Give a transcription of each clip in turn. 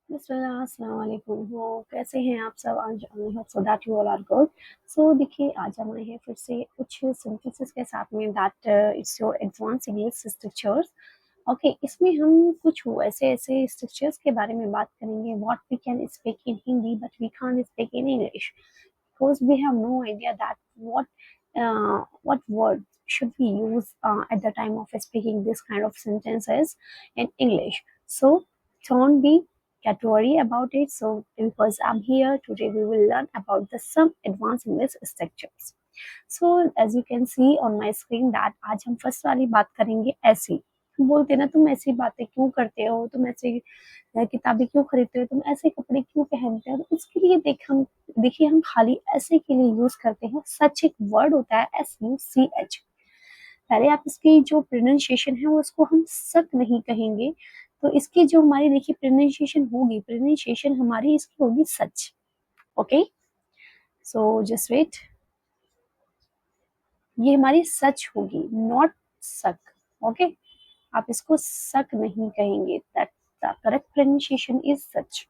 बिस्मिल्लाह, अस्सलाम वालेकुम। वो कैसे हैं आप सब? आज I hope so that you all are good. So देखिए, आज हम आए हैं फिर से कुछ सेंटेंसेस के साथ में that it's your advance English structures. Okay, इसमें हम कुछ ऐसे ऐसे स्ट्रक्चर्स के बारे में बात करेंगे what we can speak in Hindi but we can't speak in English because we have no idea that what word should we use at the time of speaking this kind of sentences in English. So don't be get worry about it. So because I'm here today, we will learn about the some advanced English structures. So as you can see on my screen that आज हम first वाली बात करेंगे ऐसी। बोलते ना, तुम ऐसी बातें क्यों करते हो, तुम ऐसे किताबें क्यों खरीदते हो, तुम ऐसे कपड़े क्यों पहनते हो। तो उसके लिए देखिए हम खाली ऐसे के लिए यूज करते हैं। सच एक वर्ड होता है SUCH। पहले आप इसकी जो प्रोनाउंसिएशन है वो उसको हम सक नहीं कहेंगे। तो इसकी जो हमारी देखिए प्रोनाउंसिएशन हमारी इसकी होगी सच। ओके, सो जस्ट वेट, ये हमारी सच होगी, नॉट सक। ओके, आप इसको सक नहीं कहेंगे। That the correct pronunciation is such.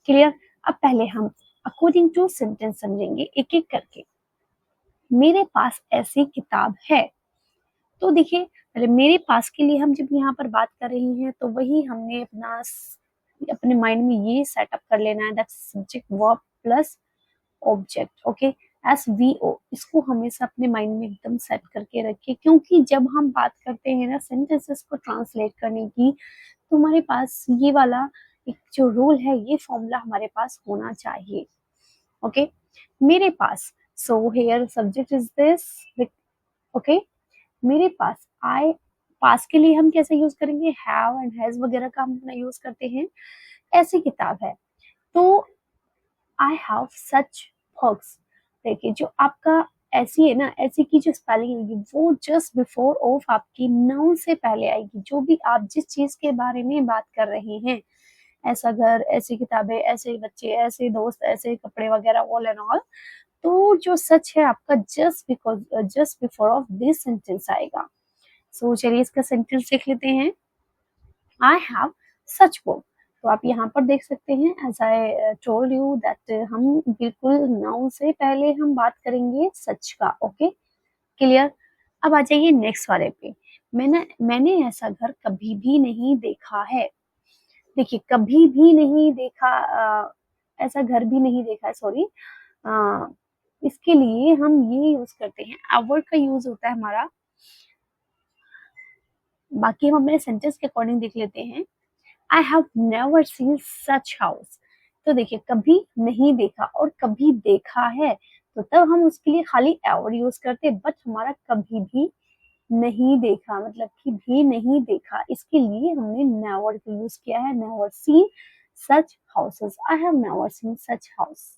Clear? अब पहले हम अकॉर्डिंग टू सेंटेंस समझेंगे एक एक करके। मेरे पास ऐसी किताब है। तो देखिए, पहले मेरे पास के लिए हम जब यहाँ पर बात कर रही हैं तो वही हमने अपने माइंड में ये सेटअप कर लेना है that subject verb plus object. Okay, SVO इसको हमेशा अपने माइंड में एकदम सेट करके रखिए, क्योंकि जब हम बात करते हैं ना सेंटेंसेस को ट्रांसलेट करने की, तो हमारे पास ये वाला एक जो रूल है, ये फॉर्मूला हमारे पास होना चाहिए। ओके, मेरे पास, so here subject is this. Okay, मेरे पास, आई पास के लिए हम कैसे यूज करेंगे, हैव एंड हैज वगैरह का हम अपना यूज करते हैं। ऐसी किताब है तो आई हैव सच बुक्स। देखिए, जो आपका ऐसी है ना, ऐसी की जो स्पेलिंग होगी वो जस्ट बिफोर ऑफ आपकी नाउन से पहले आएगी। जो भी आप जिस चीज के बारे में बात कर रहे हैं, ऐसा घर, ऐसी किताबें, ऐसे बच्चे, ऐसे दोस्त, ऐसे कपड़े वगैरह, ऑल एंड ऑल, तो जो सच है आपका just before of this sentence आएगा। सो चलिए इसका सेंटेंस देख लेते हैं। I have such book. तो आप यहाँ पर देख सकते हैं, as I told you that हम बिल्कुल नाउन से पहले हम बात करेंगे सच का। Okay, clear? अब आ जाइए नेक्स्ट वाले पे। मैंने ऐसा घर कभी भी नहीं देखा है। देखिए, कभी भी नहीं देखा, ऐसा घर भी नहीं देखा है, सॉरी। इसके लिए हम ये यूज करते हैं, एवर का यूज होता है हमारा। बाकी हम अपने सेंटेंस के अकॉर्डिंग देख लेते हैं। I have never seen such house. तो देखिए, कभी नहीं देखा और कभी देखा है, तो तब हम उसके लिए खाली एवर यूज करते, बट हमारा कभी भी नहीं देखा मतलब कि भी नहीं देखा, इसके लिए हमने नेवर को यूज किया है। Never seen such houses. I have never seen such house.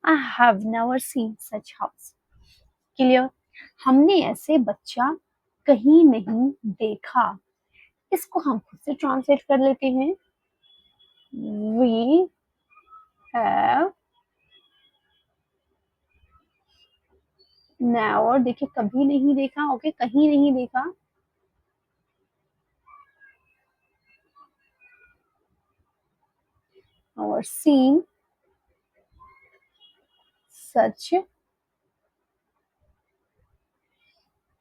I have never seen such house. Clear? हमने ऐसे बच्चा कहीं नहीं देखा। इसको हम खुद से ट्रांसलेट कर लेते हैं। We have never, देखिए कभी नहीं देखा। ओके, कहीं नहीं देखा। और seen such,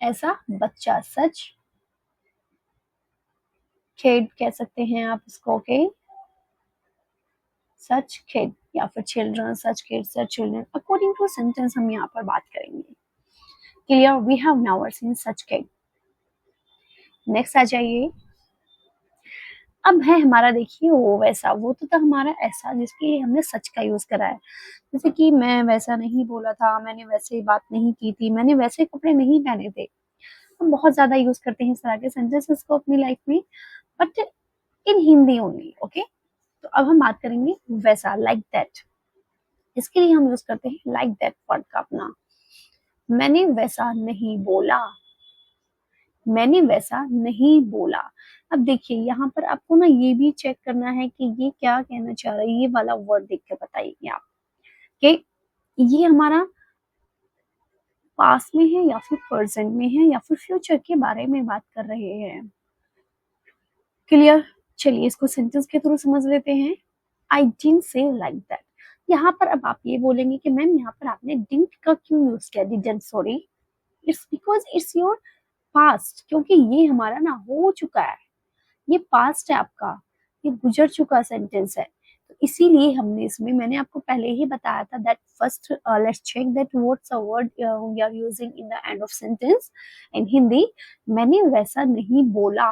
ऐसा बच्चा, सच kid कह सकते हैं आप इसको। ओके, सच kid या फिर children, such kid, such children, according to sentence हम यहाँ पर बात करेंगे। Clear? We have never seen such kid. Next आ जाइए। अब है हमारा, देखिए वो वैसा, वो तो था हमारा ऐसा जिसके लिए हमने सच का यूज करा है। जैसे कि मैं वैसा नहीं बोला था, मैंने वैसे बात नहीं की थी, मैंने वैसे कपड़े नहीं पहने थे। हम बहुत ज्यादा यूज करते हैं इस तरह के सेंटेंसेस को अपनी लाइफ में, but in Hindi only. Okay, तो अब हम बात करेंगे वैसा, लाइक दैट। इसके लिए हम यूज करते हैं लाइक दैट वर्ड का अपना। मैंने वैसा नहीं बोला। मैंने वैसा नहीं बोला। अब देखिए, यहाँ पर आपको ना ये भी चेक करना है कि ये क्या कहना चाह रहा है। ये वाला वर्ड देख के बताइए आप कि ये हमारा पास में है या फिर प्रेजेंट में है या फिर फ्यूचर के बारे में बात कर रहे हैं। क्लियर? चलिए इसको सेंटेंस के थ्रू समझ लेते हैं। I didn't say like that. यहाँ पर अब आप ये बोलेंगे कि मैम यहाँ पर आपने डिडंट का क्यों यूज किया, didn't, sorry, it's because it's your past, क्योंकि ये हमारा ना हो चुका है, ये पास्ट है आपका, ये गुजर चुका सेंटेंस है। तो इसीलिए हमने इसमें, मैंने आपको पहले ही बताया था that first let's check that what's a word we are using in the end of sentence in Hindi. मैंने वैसा नहीं बोला,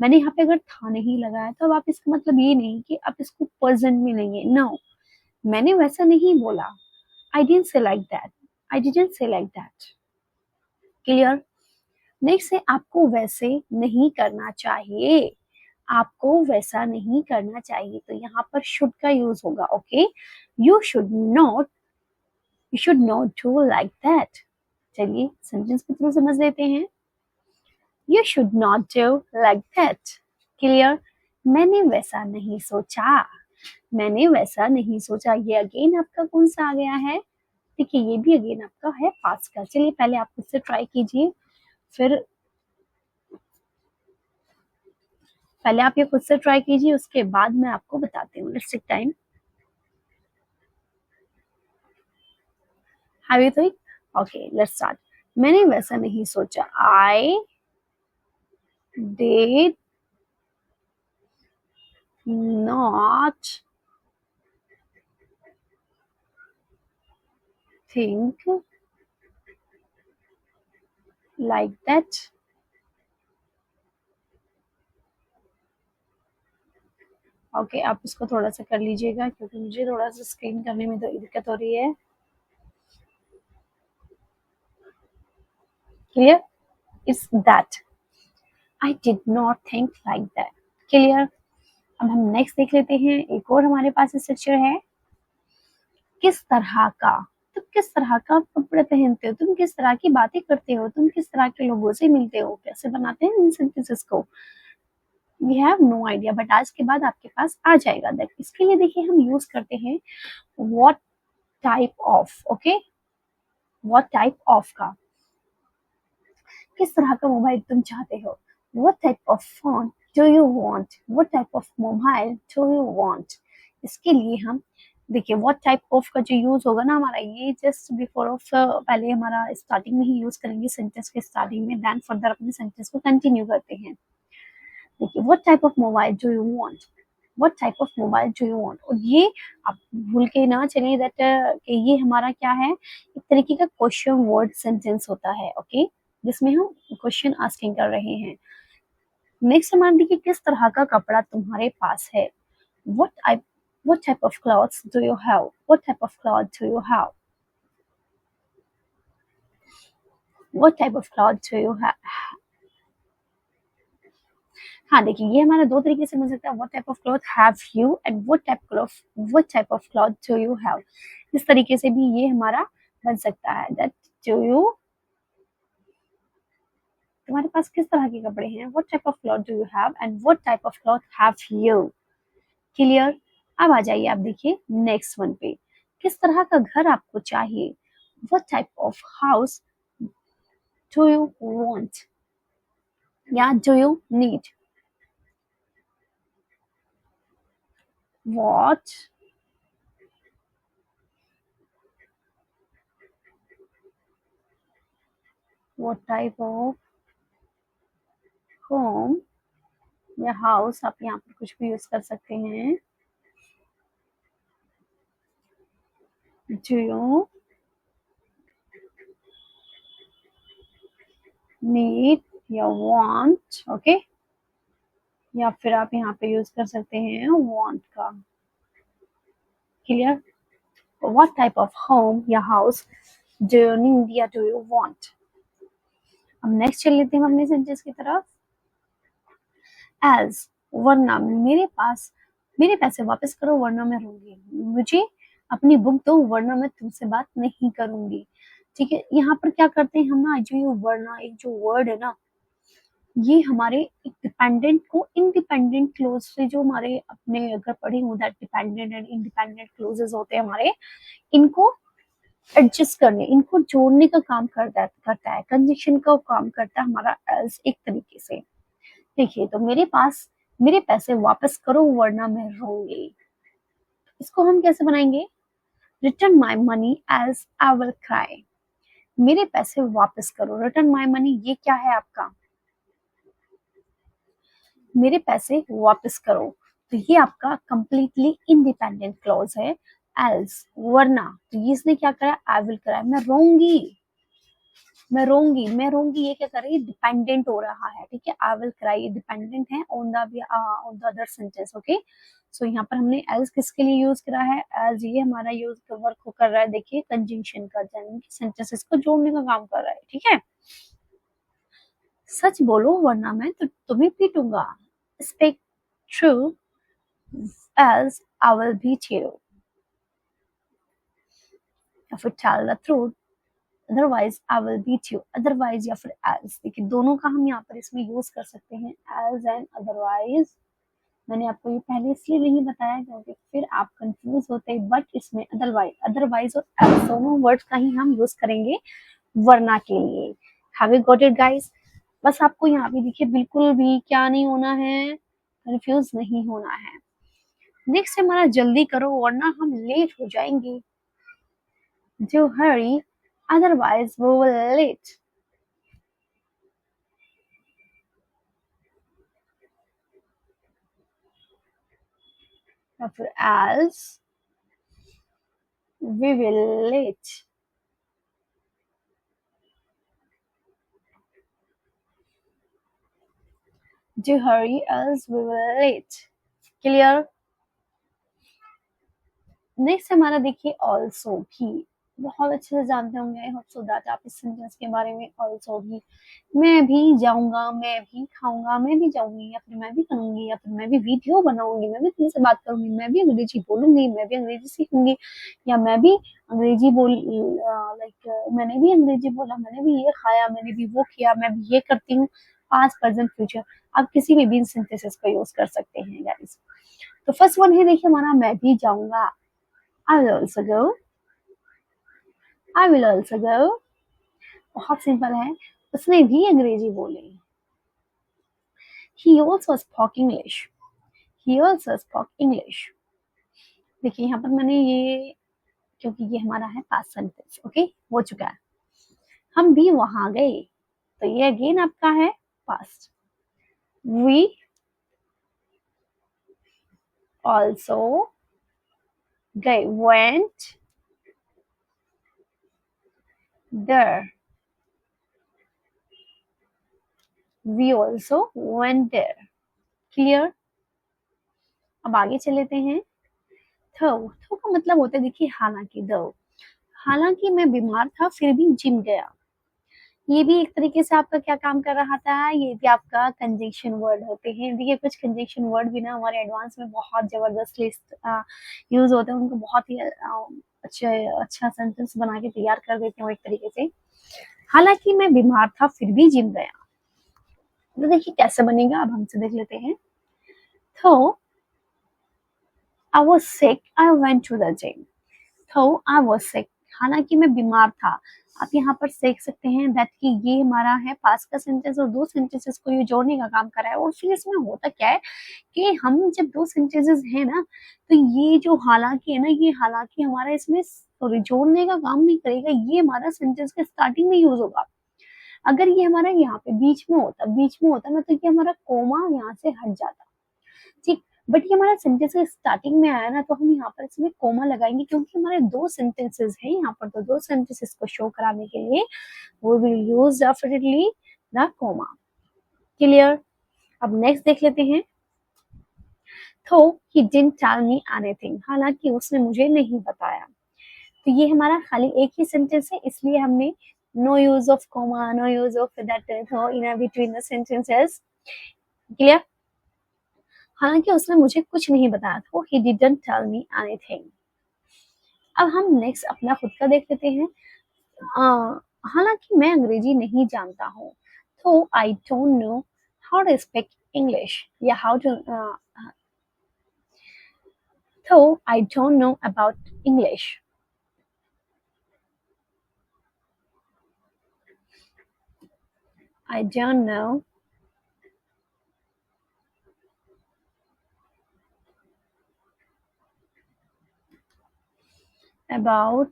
मैंने यहाँ पे अगर था नहीं लगाया तो अब आप इसका मतलब ये नहीं कि आप इसको प्रेजेंट में लेंगे, नो, मैंने वैसा नहीं बोला, I didn't say like that, I didn't say like that. Clear? Next है आपको वैसे नहीं करना चाहिए, आपको वैसा नहीं करना चाहिए, तो यहाँ पर शुड का यूज होगा। Okay, you should not, you should not do like that. चलिए सेंटेंस के थ्रू समझ लेते हैं। You should not do like that. Clear? मैंने वैसा नहीं सोचा, मैंने वैसा नहीं सोचा। ये अगेन आपका कौन सा आ गया है? देखिए ये भी अगेन आपका है पास्ट का। चलिए पहले आप खुद से ट्राई कीजिए, फिर पहले आप ये खुद से ट्राई कीजिए, उसके बाद मैं आपको बताती हूँ। Let's take time. Have you think? Okay let's start. मैंने वैसा नहीं सोचा, I did not think like that. Okay आप इसको थोड़ा सा कर लीजिएगा क्योंकि मुझे थोड़ा सा स्क्रीन करने में तो दिक्कत हो रही है। Clear? It's that, I did not think like that. Clear? अब हम नेक्स्ट देख लेते हैं। एक और हमारे पास स्ट्रक्चर है, किस तरह का। तुम किस तरह का कपड़े पहनते हो, तुम किस तरह की बातें करते हो, तुम किस तरह के लोगों से मिलते हो, कैसे बनाते हैं इन सेंटेंसेस को। We have no idea, but आज के बाद आपके पास आ जाएगा। दैट इसके लिए देखिए हम यूज करते हैं what type of. Okay, what type of का, किस तरह का मोबाइल तुम चाहते हो, what type of phone do you want, what type of mobile do you want. इसके लिए हम देखिए व्हाट टाइप ऑफ का जो यूज होगा ना हमारा, ये जस्ट बिफोर ऑफ पहले हमारा स्टार्टिंग में ही यूज करेंगे सेंटेंस के स्टार्टिंग में, देन फर्दर अपने सेंटेंस को कंटिन्यू करते हैं। देखिए what type of mobile do you want, what type of mobile do you want. और ये आप भूल के ना चलिए दैट कि ये हमारा क्या है, एक तरीके का क्वेश्चन वर्ड सेंटेंस होता है। ओके, जिसमें हम क्वेश्चन आस्किंग कर रहे हैं। नेक्स्ट हमारा देखिए किस तरह का कपड़ा तुम्हारे पास है, what type of clothes do you have, what type of clothes do you have, what type of clothes do you have। हाँ देखिए ये हमारा दो तरीके से मिल सकता है, what type of cloth have you and what type of cloth do you have। इस तरीके से भी ये हमारा बन सकता है, that do you, तुम्हारे पास किस तरह के कपड़े हैं, what type of cloth do you have and what type of cloth have you। Clear? अब आ जाइए आप देखिए नेक्स्ट वन पे, किस तरह का घर आपको चाहिए, what type of house do you want या do you need, what type of home या हाउस, आप यहाँ पर कुछ भी यूज कर सकते हैं, do you need या want। ओके, या फिर आप यहाँ पे यूज कर सकते हैं want का। Clear? what type of home या house do you need या do you want। अब नेक्स्ट चल लेते हैं अपने सेंटेंस की तरफ। एज, वरना, मेरे पैसे वापस करो वरना मैं रहूंगी, मुझे अपनी बुक दो वरना मैं तुमसे बात नहीं करूंगी। ठीक है, यहाँ पर क्या करते हैं हम ना, जो ये वरना एक जो वर्ड है ना, ये हमारे एक डिपेंडेंट को इंडिपेंडेंट क्लोज से, जो हमारे अपने अगर पढ़े हो that dependent and independent clauses होते हैं हमारे, इनको एडजस्ट करने, इनको जोड़ने का काम करता है, कंजक्शन का काम करता है हमारा एज एक तरीके से। देखिए तो मेरे पैसे वापस करो वरना मैं रहूंगी। इसको हम कैसे बनाएंगे? Return my money as I will cry, मेरे पैसे वापस करो। रिटर्न माई मनी ये क्या है आपका? मेरे पैसे वापस करो, तो ये आपका कंप्लीटली इंडिपेंडेंट क्लॉज है। एल्स वरना, तो ये इसने क्या करा? आई विल करा, मैं रोऊंगी, मैं रोऊंगी, मैं रोऊंगी, ये क्या कर रही है? डिपेंडेंट हो रहा है, ठीक है। आई विल क्राई ये डिपेंडेंट है on the other sentence, okay. So यहाँ पर हमने एल्स किसके लिए यूज करा है? एज ये हमारा यूज वर्क कर रहा है, देखिए कंजंक्शन का, सेंटेंसेस को जोड़ने का काम कर रहा है, ठीक है। सच बोलो वरना मैं तो तुम्हें पीटूंगा। Speak true else I will beat you. या फिर tell the truth otherwise I will beat you. otherwise या फिर else, देखिए दोनों का हम यहाँ पर इसमें यूज कर सकते हैं, else and otherwise। मैंने आपको ये पहले इसलिए नहीं बताया क्योंकि फिर आप कंफ्यूज होते, बट इसमें अदरवाइज और else दोनों वर्ड्स का ही हम यूज करेंगे वरना के लिए। Have you got it guys? बस आपको यहाँ पे देखिए बिल्कुल भी क्या नहीं होना है, कंफ्यूज नहीं होना है। नेक्स्ट हमारा जल्दी करो वरना हम लेट हो जाएंगे। Do hurry, otherwise we will late. या फिर else we will late. Do hurry, else we will late. Clear? Next हमारा देखिए ऑल्सो भी, बहुत अच्छे से जानते होंगे, आई होप सो दैट आप इस सेंटेंस के बारे में। ऑल्सो भी, मैं भी जाऊंगा, मैं भी खाऊंगा, मैं भी जाऊंगी, या फिर मैं भी करूंगी, या फिर मैं भी वीडियो बनाऊंगी, मैं भी तुमसे बात करूंगी, मैं भी अंग्रेजी बोलूंगी, मैं भी अंग्रेजी सीखूंगी, या मैं भी अंग्रेजी बोल लाइक मैंने भी अंग्रेजी बोला, मैंने भी ये खाया, मैंने भी वो किया, मैं भी ये करती हूँ। पास्ट प्रेजेंट फ्यूचर, आप किसी में भी इन सेंटेंसेस को यूज कर सकते हैं गाइस। तो फर्स्ट वन है देखिए हमारा, मैं भी जाऊंगा। I will also go. I will also go. बहुत सिंपल है, उसने भी अंग्रेजी बोली। He also spoke English. He also spoke English. देखिए यहाँ पर मैंने ये, क्योंकि ये हमारा है पास्ट सेंटेंस, ओके, हो चुका है। हम भी वहां गए, तो ये अगेन आपका है पास्ट। We also गए, went there. We also went there. Clear? अब आगे चल लेते हैं। थो का मतलब होता है देखिए हालांकि, दो, हालांकि मैं बीमार था फिर भी जिम गया। ये भी एक तरीके से आपका क्या काम कर रहा था? ये भी आपका कंजंक्शन वर्ड होते हैं। देखिए कुछ कंजंक्शन वर्ड भी ना हमारे एडवांस में बहुत जबरदस्त यूज होते हैं, उनको बहुत ही अच्छा सेंटेंस बना के तैयार कर देते हैं वो एक तरीके से। हालांकि मैं बीमार था फिर भी जिम गया, तो देखिए कैसे बनेगा, अब हमसे देख लेते हैं। तो I was sick, I went to the gym. So I was sick, हालांकि मैं बीमार था। आप यहाँ पर देख सकते हैं दैट कि ये हमारा है पास्ट का सेंटेंस और दो सेंटेंसेस को ये जोड़ने का काम कर रहा है। और फिर इसमें होता क्या है कि हम जब दो सेंटेंसेस हैं ना, तो ये जो हालांकि है ना, ये हालांकि हमारा इसमें सॉरी जोड़ने का काम नहीं करेगा, ये हमारा सेंटेंस के स्टार्टिंग में यूज होगा। अगर ये हमारा यहाँ पे बीच में होता ना, तो ये हमारा कोमा यहाँ से हट जाता, ठीक। बट ये हमारा सेंटेंस स्टार्टिंग में आया ना, तो हम यहाँ पर इसमें कोमा लगाएंगे क्योंकि हमारे दो सेंटेंसेस हैं यहाँ पर, तो दो सेंटेंसेस को शो कराने के लिए we will use definitely the comma. Clear? अब नेक्स्ट देख लेते हैं। तो he didn't tell me anything, हालांकि उसने मुझे नहीं बताया। तो ये हमारा खाली एक ही सेंटेंस है, इसलिए हमने no use of comma, no use of that in between the sentences. Clear? हालांकि उसने मुझे कुछ नहीं बताया था, he didn't tell me anything. अब हम नेक्स्ट अपना खुद का देख लेते हैं। हालांकि मैं अंग्रेजी नहीं जानता हूँ, तो I don't know how to speak English, या हाउ टू, तो I don't know about English. I don't know about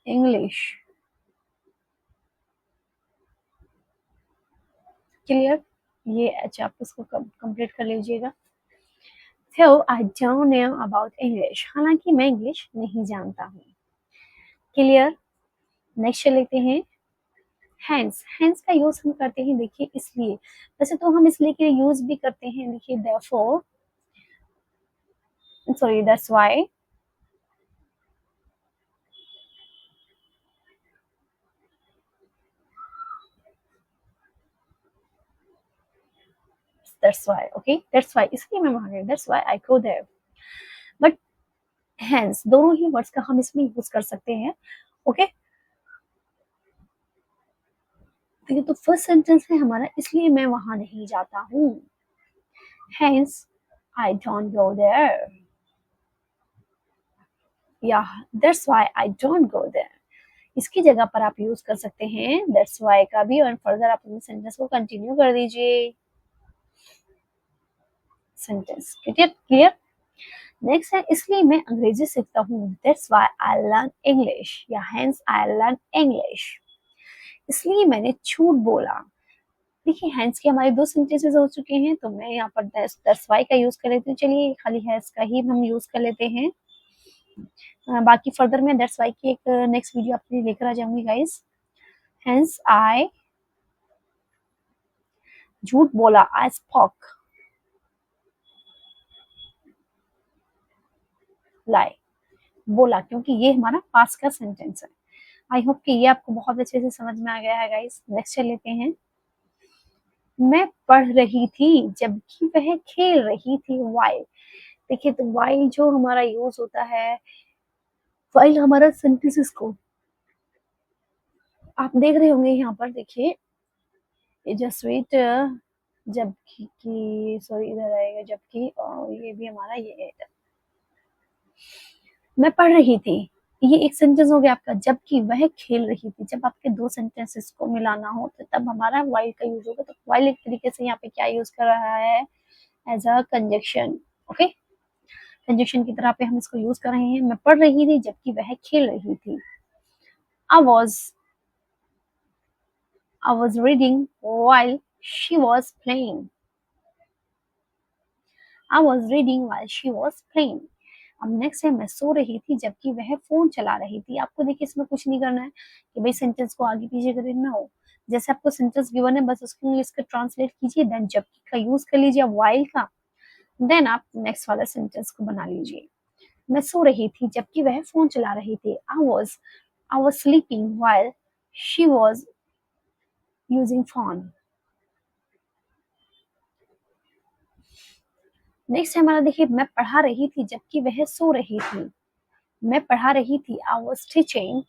English. Clear? ये अच्छा, आप इसको कंप्लीट कर लीजिएगा। So I don't know about English. हालांकि मैं इंग्लिश नहीं जानता हूँ। क्लियर? नेक्स्ट लेते हैं हैंड्स। हैंड्स का यूज हम करते हैं देखिए इसलिए, वैसे तो हम इसलिए के यूज भी करते हैं देखिए therefore, sorry that's why, that's why, okay, that's why, इसलिए मैं वहां गई, that's why I go there। But hands दोनों ही वर्ड्स का हम इसमें यूज कर सकते हैं। ओके, तो ये तो फर्स्ट सेंटेंस है हमारा, इसलिए मैं वहां नहीं जाता हूँ। Hence I don't go there, या that's why I don't go there. इसकी जगह पर आप यूज कर सकते हैं दैट्स व्हाई का भी, और फर्दर आप अपने सेंटेंस को कंटिन्यू कर दीजिए। Sentence clear? नेक्स्ट है इसलिए मैं अंग्रेजी सीखता हूँ, that's why I learn English, या हेंस आई लर्न इंग्लिश। इसलिए मैंने झूठ बोला। देखिए हैंड्स के हमारे दो सेंटेंसेस हो चुके हैं, तो मैं यहाँ पर दैट्स व्हाई का यूज कर लेती हूँ। चलिए खाली हैंड्स का ही हम यूज कर लेते हैं। बाकी फर्दर मैं दैट्स व्हाई की एक नेक्स्ट वीडियो आपके लिए लेकर आ जाऊंगी गाइस। हैंस आई झूठ बोला, आई स्पोक लाई, बोला, क्योंकि ये हमारा पास्ट का सेंटेंस है। आई होप कि ये आपको बहुत अच्छे से समझ में आ गया है गाइस। नेक्स्ट चल लेते हैं। मैं पढ़ रही थी जबकि वह खेल रही थी, वाइल। देखिए तो वाइल जो हमारा यूज होता है, वाइल हमारा सेंटेंसेस को आप देख रहे होंगे यहाँ पर, देखिए जस्ट वेट, जबकि की सॉरी इधर आएगा जबकि, और ये भी हमारा ये मैं पढ़ रही थी, ये एक सेंटेंस हो गया आपका। जबकि वह खेल रही थी, जब आपके दो सेंटेंसेस को मिलाना हो तो तब हमारा वाइल का यूज होगा। तो वाइल एक तरीके से यहाँ पे क्या यूज कर रहा है, as a conjunction. Okay, conjunction की तरह पे हम इसको यूज कर रहे हैं। मैं पढ़ रही थी जबकि वह खेल रही थी। I was reading while she was playing. I was reading while she was playing. अब नेक्स्ट है मैं सो रही थी जबकि वह फोन चला रही थी। आपको देखिए इसमें कुछ नहीं करना है कि भाई सेंटेंस को आगे पीछे करना हो, जैसे आपको सेंटेंस गिवन है बस उसको इंग्लिश का ट्रांसलेट कीजिए, देन जबकि का यूज कर लीजिए व्हाइल का, देन आप नेक्स्ट वाला सेंटेंस को बना लीजिए। मैं सो रही थी जबकि वह फोन चला रही थी। I was sleeping while she was using phone. Next हमारा देखिए मैं पढ़ा रही थी जबकि वह सो रही थी। मैं पढ़ा रही थी, I was teaching।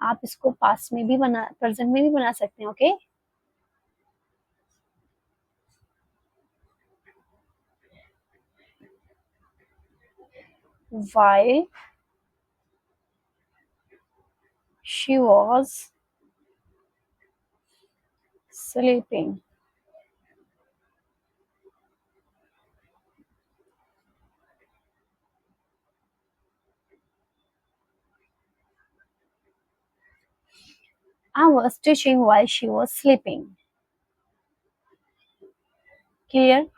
आप इसको पास्ट में भी बना, प्रेजेंट में भी बना सकते हैं। Okay, while she was sleeping। I was teaching while she was sleeping। Clear?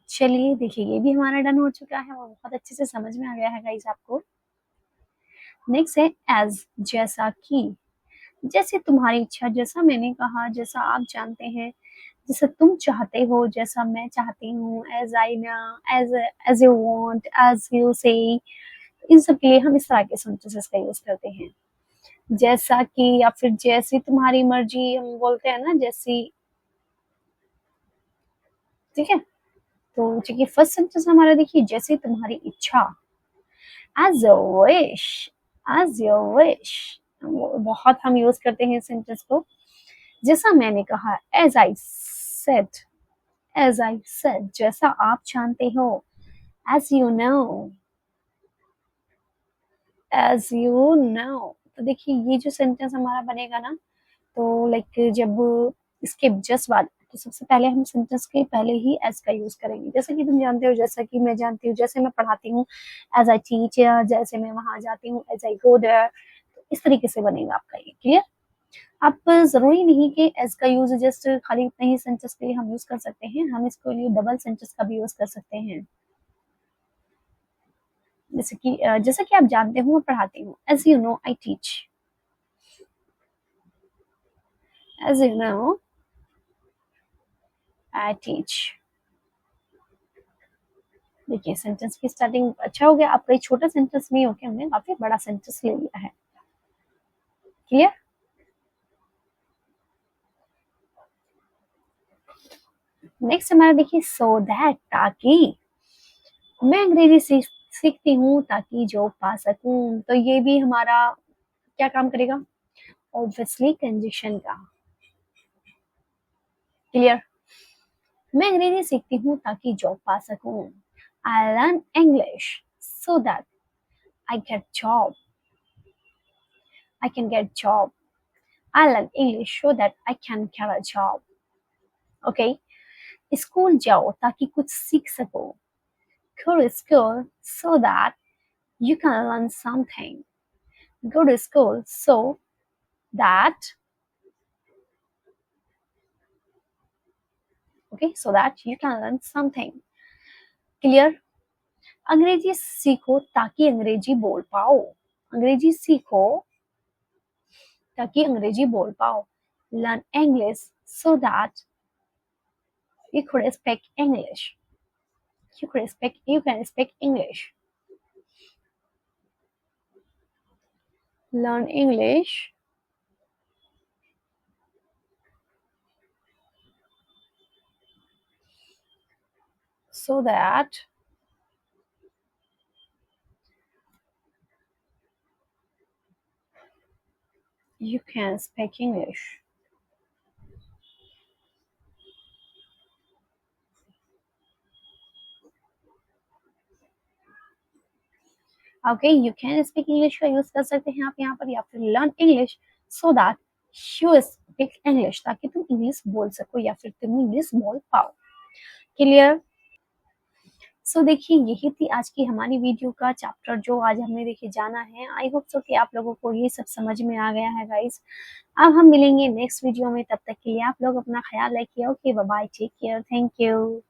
चलिए देखिए ये भी हमारा डन हो चुका है और बहुत अच्छे से समझ में आ गया है गाइस आपको। नेक्स्ट है एज, जैसा कि, जैसे तुम्हारी इच्छा, जैसा मैंने कहा, जैसा आप जानते हैं, जैसा तुम चाहते हो, जैसा मैं चाहती हूँ, as I know, as you want, as you say, इन सब के लिए हम इस तरह के सेंटेंसेस का यूज करते हैं। जैसा कि या फिर जैसी तुम्हारी मर्जी हम बोलते हैं ना, जैसी। ठीक है, तो चलिए फर्स्ट सेंटेंस हमारा देखिए जैसे तुम्हारी इच्छा, as your wish, as your wish. बहुत हम यूज करते हैं सेंटेंस को। जैसा मैंने कहा, as I said, as I said, जैसा आप जानते हो, as you know, as you know. तो देखिए ये जो सेंटेंस हमारा बनेगा ना, तो लाइक जब इसके जस्ट बाद तो सबसे पहले हम सेंटेंस के पहले ही एज का यूज करेंगे, जैसे कि तुम जानते हो, जैसा कि मैं जानती हूँ, जैसे मैं पढ़ाती हूँ, एज आई टीच, जैसे मैं वहां जाती हूँ, एज आई गो देयर। तो इस तरीके से बनेगा आपका ये। क्लियर? अब जरूरी नहीं कि एज का यूज जस्ट खाली इतना ही सेंटेंस के लिए हम यूज कर सकते हैं, हम इसके लिए डबल सेंटेंस का भी यूज कर सकते हैं। जैसा कि आप जानते हो, मैं पढ़ाती हूँ, as you know I teach, as you know I teach. देखिए सेंटेंस की स्टार्टिंग अच्छा हो गया, आपका छोटा सेंटेंस नहीं होके हमने काफी बड़ा सेंटेंस ले लिया है। क्लियर? नेक्स्ट हमारा देखिए सो दैट, ताकि मैं अंग्रेजी सीखती हूँ ताकि जॉब पा सकूं। तो ये भी हमारा क्या काम करेगा? ऑब्वियसली कंजक्शन का। क्लियर? मैं अंग्रेजी सीखती हूँ ताकि जॉब पा सकूं। I learn English so that I get job, I can get job. I learn English so that I can get a job. Okay, school जाओ ताकि कुछ सीख सको। Go to school so that you can learn something. Go to school so that so that you can learn something. Clear? अंग्रेजी सीखो ताकि अंग्रेजी बोल पाओ। अंग्रेजी सीखो ताकि अंग्रेजी बोल पाओ। Learn English so that you could speak English. You can speak English. Learn English so that you can speak English. Okay, you can speak English का यूज कर सकते हैं आप यहाँ पर, या फिर learn English so that you speak English, ताकि तुम इंग्लिश बोल सको या फिर तुम इंग्लिश बोल पाओ। क्लियर? सो देखिए यही थी आज की हमारी वीडियो का चैप्टर जो आज हमने देखिए जाना है। आई होप सो कि आप लोगों को ये सब समझ में आ गया है गाइस। अब हम मिलेंगे नेक्स्ट वीडियो में, तब तक के लिए आप लोग अपना ख्याल रखिए। Okay, bye bye, take care, thank you.